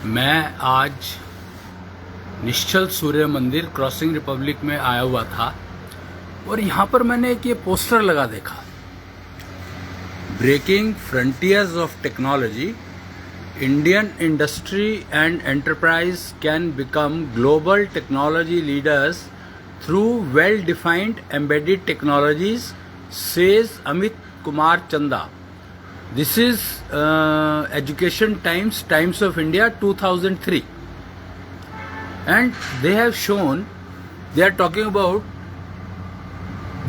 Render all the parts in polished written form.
मैं आज निश्चल सूर्य मंदिर क्रॉसिंग रिपब्लिक में आया हुआ था और यहाँ पर मैंने एक ये पोस्टर लगा देखा, breaking frontiers of technology, Indian industry and enterprise can become global technology leaders through well defined embedded technologies, says Amit Kumar Chanda. This is Education Times, Times of India 2003, and they have shown, they are talking about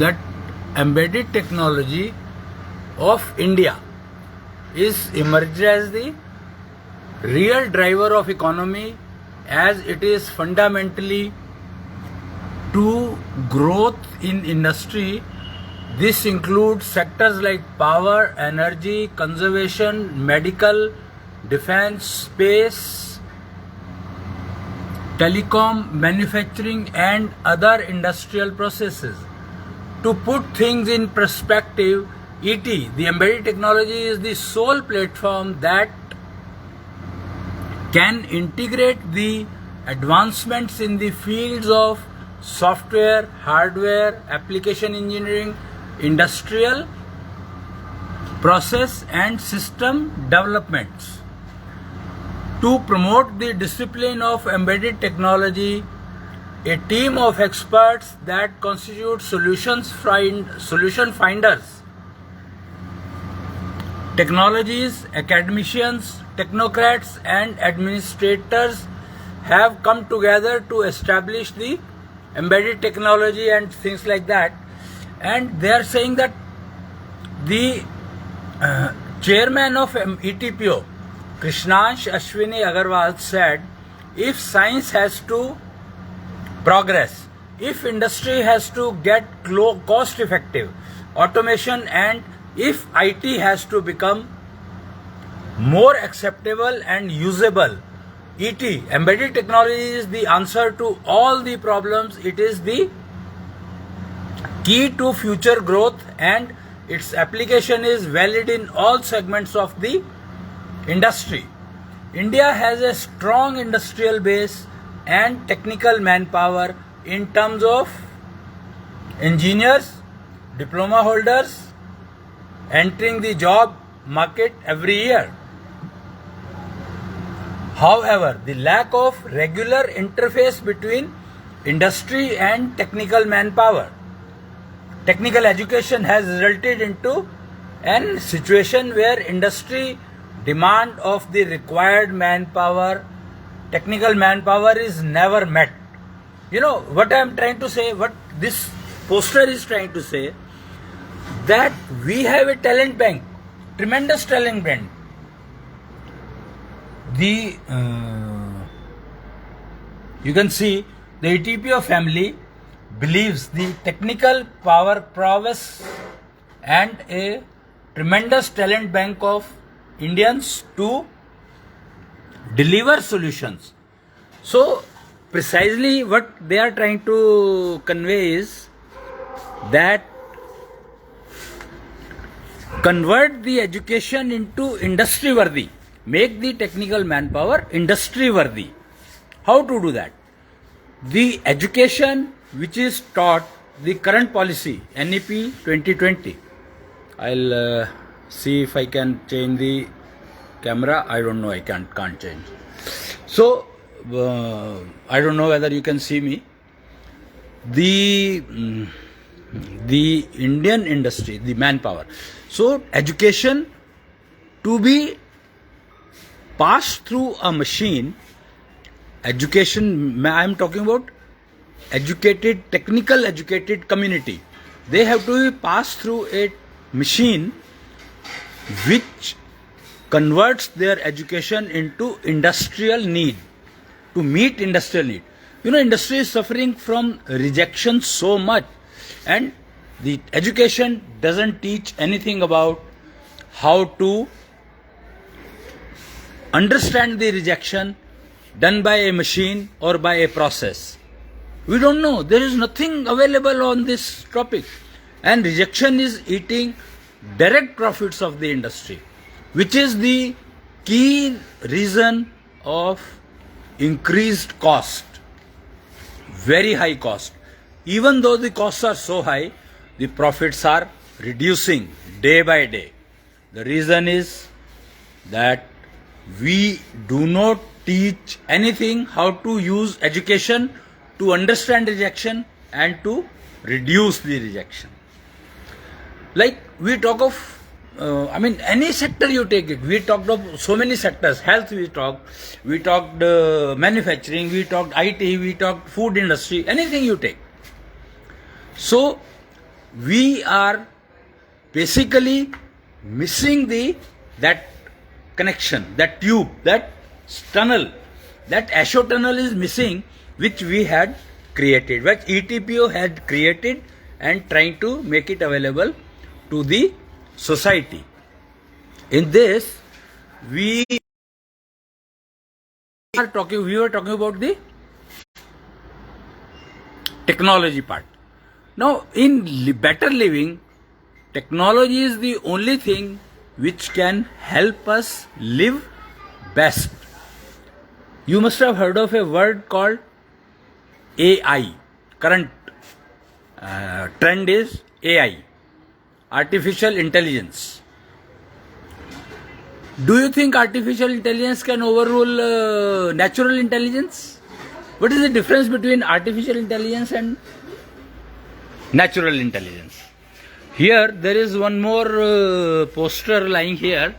that embedded technology of India is emerged as the real driver of economy, as it is fundamentally to growth in industry. This includes sectors like power, energy, conservation, medical, defense, space, telecom, manufacturing and other industrial processes. To put things in perspective, ET, the embedded technology, is the sole platform that can integrate the advancements in the fields of software, hardware, application engineering, industrial process and system developments. To promote the discipline of embedded technology, a team of experts that constitute solution finders, technologies, academicians, technocrats and administrators have come together to establish the embedded technology and things like that. And they are saying that the chairman of ETPO, Krishnansh Ashwini Agarwal, said, if science has to progress, if industry has to get cost effective automation, and if IT has to become more acceptable and usable, ET, embedded technology, is the answer to all the problems. It is the key to future growth and its application is valid in all segments of the industry. India has a strong industrial base and technical manpower in terms of engineers, diploma holders entering the job market every year. However, the lack of regular interface between industry and technical manpower, technical education, has resulted into a situation where industry demand of the required manpower, technical manpower, is never met. You know what I am trying to say, what this poster is trying to say, that we have a talent bank, tremendous talent bank. The you can see the ETPO family believes the technical power prowess and a tremendous talent bank of Indians to deliver solutions. So precisely what they are trying to convey is that convert the education into industry worthy, make the technical manpower industry worthy. How to do that? The education which is taught, the current policy, NEP 2020. I'll see if I can change the camera. I don't know, I can't change. So, I don't know whether you can see me. The Indian industry, the manpower. So, education to be passed through a machine, education, I am talking about educated, technical educated community, they have to be passed through a machine which converts their education into industrial need, to meet industrial need. You know, industry is suffering from rejection so much, and the education doesn't teach anything about how to understand the rejection done by a machine or by a process. We don't know. There is nothing available on this topic. And rejection is eating direct profits of the industry, which is the key reason of increased cost, very high cost. Even though the costs are so high, the profits are reducing day by day. The reason is that we do not teach anything how to use education to understand rejection and to reduce the rejection. Like we talk of, any sector you take it. We talked of so many sectors. Health we talked manufacturing, we talked IT, we talked food industry, anything you take. So we are basically missing that connection, that tube, that tunnel, that Asho tunnel is missing, which we had created, which ETPO had created and trying to make it available to the society. In this, we were talking about the technology part. Now, in better living, technology is the only thing which can help us live best. You must have heard of a word called AI. Current trend is AI, artificial intelligence. Do you think artificial intelligence can overrule natural intelligence? What is the difference between artificial intelligence and natural intelligence? Here there is one more poster lying here,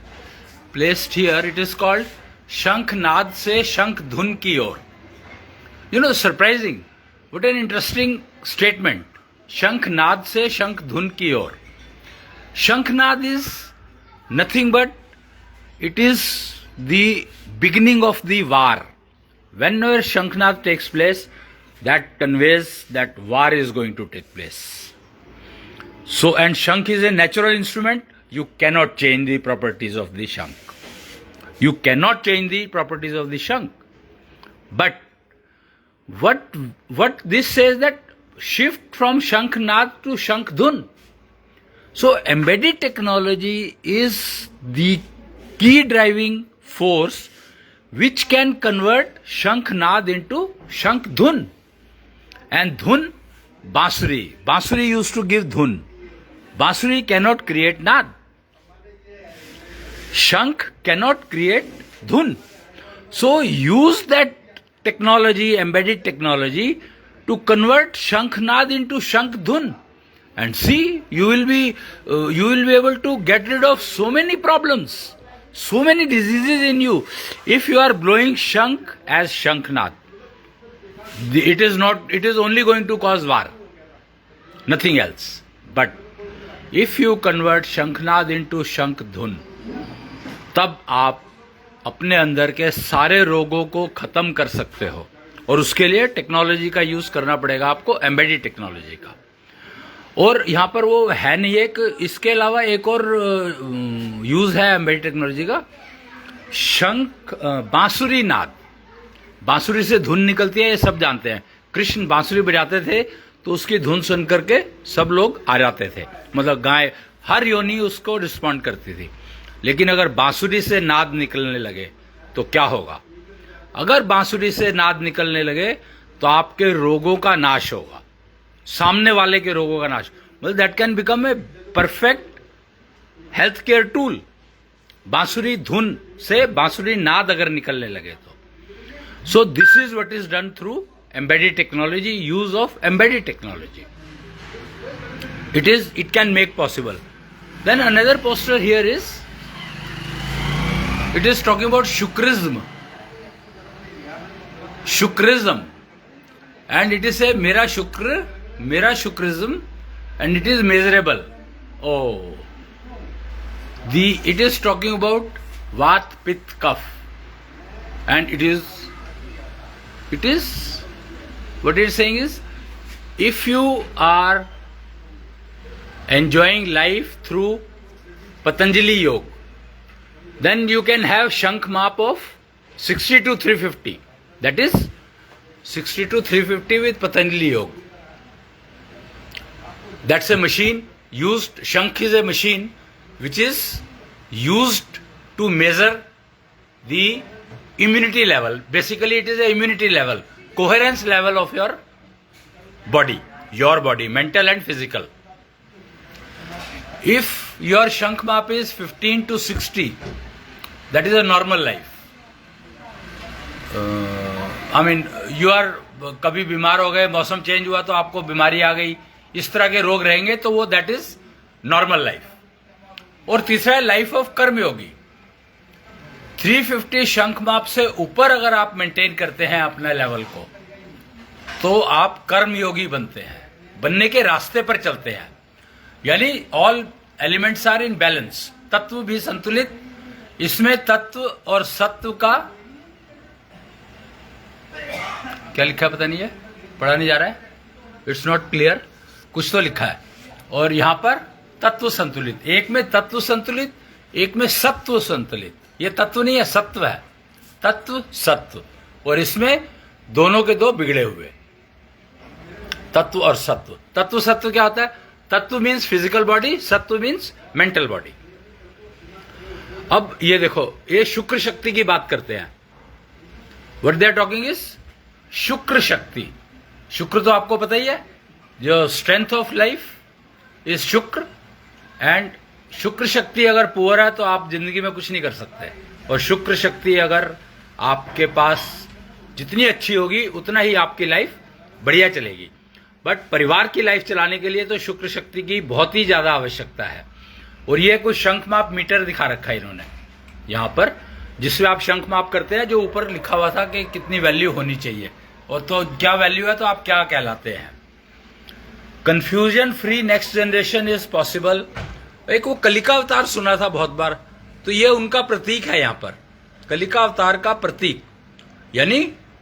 placed here. It is called Shankh Naad se Shankh Dhun ki or. Surprising. What an interesting statement. Shankh Naad se Shankh Dhun ki or. Shankh Naad is nothing but it is the beginning of the war. Whenever Shankh Naad takes place, that conveys that war is going to take place. So, and Shankh is a natural instrument. You cannot change the properties of the Shankh. You cannot change the properties of the Shankh. But what this says that shift from Shankh Naad to Shankh Dhun. So embedded technology is the key driving force which can convert Shankh Naad into Shankh Dhun. And Dhun, Bansuri. Bansuri used to give Dhun. Bansuri cannot create Naad. Shankh cannot create Dhun. So use that technology, embedded technology, to convert Shankh Naad into Shankh Dhun. And see, you will be able to get rid of so many problems, so many diseases in you, if you are blowing Shankh as Shankh Naad. It is only going to cause war, nothing else. But if you convert Shankh Naad into Shankh Dhun, तब आप अपने अंदर के सारे रोगों को खत्म कर सकते हो. और उसके लिए टेक्नोलॉजी का यूज करना पड़ेगा आपको, एम्बेडेड टेक्नोलॉजी का. और यहाँ पर वो है नहीं, एक इसके अलावा एक और यूज है एम्बेडेड टेक्नोलॉजी का, शंख, बांसुरी नाद. बांसुरी से धुन निकलती है, ये सब जानते हैं. कृष्ण बांसुरी बजाते थे तो उसकी धुन सुन करके सब लोग आ जाते थे. मतलब गाय, हर योनि उसको रिस्पॉन्ड करती थी. लेकिन अगर बांसुरी से नाद निकलने लगे तो क्या होगा? अगर बांसुरी से नाद निकलने लगे तो आपके रोगों का नाश होगा, सामने वाले के रोगों का नाश. मतलब that can become a perfect health care tool. बांसुरी धुन से बांसुरी नाद अगर निकलने लगे तो. So this is what is done through embedded technology, use of embedded technology. It can make possible. Then another poster here is, it is talking about Shukrism. Shukrism. And it is a Mera Shukrism, and it is measurable. Oh. It is talking about Vat, Pit, Kaph. And it is what it is saying is, if you are enjoying life through Patanjali Yoga, then you can have Shankh Map of 60 to 350. That is 60 to 350 with Patanjali Yoga. That's a machine used. Shankh is a machine which is used to measure the immunity level. Basically, it is a immunity level, coherence level of your body, mental and physical. If your Shankh-Map is 15 to 60, that is a normal life. You are कभी बीमार हो गए, मौसम change हुआ तो आपको बीमारी आ गई, इस तरह के रोग रहेंगे तो वो दैट इज नॉर्मल लाइफ। और तीसरा है लाइफ ऑफ कर्मयोगी। 350 शंख-माप से ऊपर अगर आप मेंटेन करते हैं अपने लेवल को तो आप कर्मयोगी बनते हैं, बनने के रास्ते पर चलते हैं। यानी all elements are in balance, तत्व भी संतुलित। इसमें तत्व और सत्व का क्या लिखा है पता नहीं है, पढ़ा नहीं जा रहा है, इट्स नॉट क्लियर, कुछ तो लिखा है। और यहां पर तत्व संतुलित, एक में तत्व संतुलित, एक में सत्व संतुलित। ये तत्व नहीं है, सत्व है, तत्व सत्व। और इसमें दोनों के दो बिगड़े हुए, तत्व और सत्व। तत्व सत्व क्या होता है? तत्व मीन्स फिजिकल बॉडी, सत्व मीन्स मेंटल बॉडी। अब ये देखो, ये शुक्र शक्ति की बात करते हैं। What they are talking is शुक्र शक्ति। शुक्र तो आपको पता ही है, जो स्ट्रेंथ ऑफ लाइफ इज शुक्र। एंड शुक्र शक्ति अगर पुअर है तो आप जिंदगी में कुछ नहीं कर सकते। और शुक्र शक्ति अगर आपके पास जितनी अच्छी होगी उतना ही आपकी लाइफ बढ़िया चलेगी। बट परिवार की लाइफ चलाने के लिए तो शुक्र शक्ति की बहुत ही ज्यादा आवश्यकता है। और ये कुछ शंख-माप मीटर दिखा रखा है इन्होंने यहां पर, जिसमें आप शंख-माप करते हैं, जो ऊपर लिखा हुआ था कि कितनी वैल्यू होनी चाहिए और तो क्या वैल्यू है तो आप क्या कहलाते हैं। Confusion free next generation is possible. एक वो कलिका अवतार सुना था बहुत बार, तो ये उनका प्रतीक है। यहां पर कलिका अवतार का प्रतीक, यानी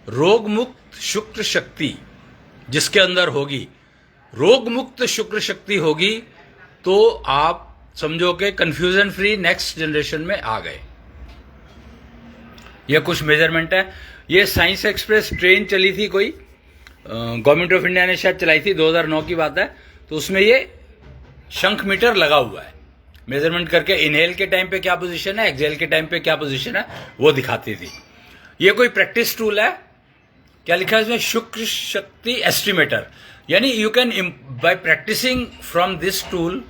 रोग मुक्त शुक्र शक्ति जिसके अंदर होगी, रोग मुक्त शुक्र शक्ति होगी तो आप समझो कि कंफ्यूजन फ्री नेक्स्ट जनरेशन में आ गए। यह कुछ मेजरमेंट है। ये साइंस एक्सप्रेस ट्रेन चली थी कोई, गवर्नमेंट ऑफ इंडिया ने शायद चलाई थी, 2009 की बात है। तो उसमें ये शंख मीटर लगा हुआ है, मेजरमेंट करके इनहेल के टाइम पे क्या पोजीशन है, एक्सहेल के टाइम पे क्या पोजीशन है, वो दिखाती थी। ये कोई प्रैक्टिस टूल है। क्या लिखा है इसमें? शुक्र शक्ति एस्टिमेटर। यानी you can by practicing from this tool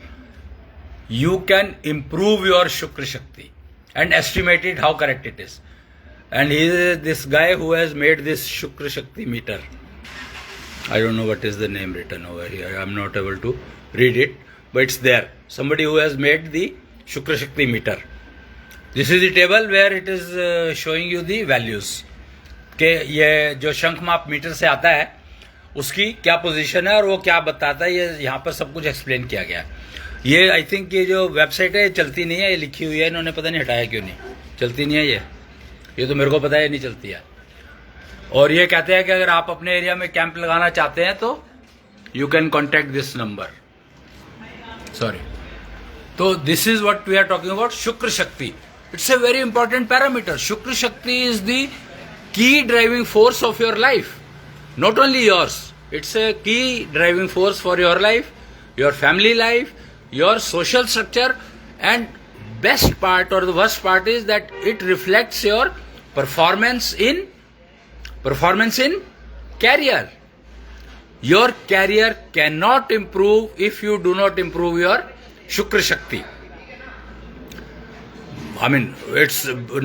you can improve your Shukra Shakti and estimate it how correct it is. And he is this guy who has made this Shukra Shakti meter. I don't know what is the name written over here. I am not able to read it, but it's there. Somebody who has made the Shukra Shakti meter. This is the table where it is showing you the values. कि ये जो शंख-माप metre से आता है उसकी क्या position है और वो क्या बताता है, ये यहाँ पर सब कुछ एक्सप्लेन किया गया है। ये आई थिंक ये जो वेबसाइट है चलती नहीं है, ये लिखी हुई है इन्होंने, पता नहीं हटाया क्यों नहीं, चलती नहीं है ये तो मेरे को पता है नहीं चलती है। और ये कहते हैं कि अगर आप अपने एरिया में कैंप लगाना चाहते हैं तो you can contact this number. Sorry, तो this is what we are talking about Shukra Shakti. It's a very important parameter. Shukra Shakti is the key driving force of your life, not only yours, it's a key driving force for your life, your family life, your social structure, and best part or the worst part is that it reflects your performance in career. Your career cannot improve if you do not improve your Shukra Shakti. I mean,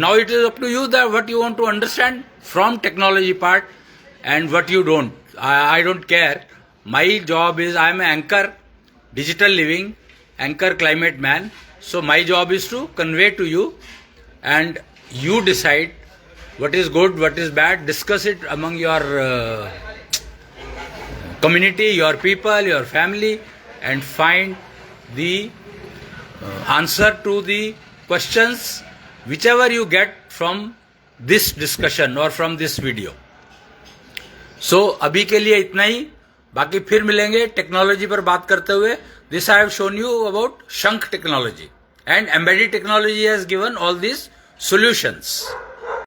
now it is up to you that what you want to understand from technology part and what you don't. I don't care. My job is, I am an anchor, digital living, anchor climate man. So my job is to convey to you and you decide what is good, what is bad, discuss it among your community, your people, your family, and find the answer to the questions whichever you get from this discussion or from this video. So अभी के लिए इतना ही, बाकी फिर मिलेंगे technology पर बात करते हुए। This I have shown you about Shankh technology, and embedded technology has given all these solutions.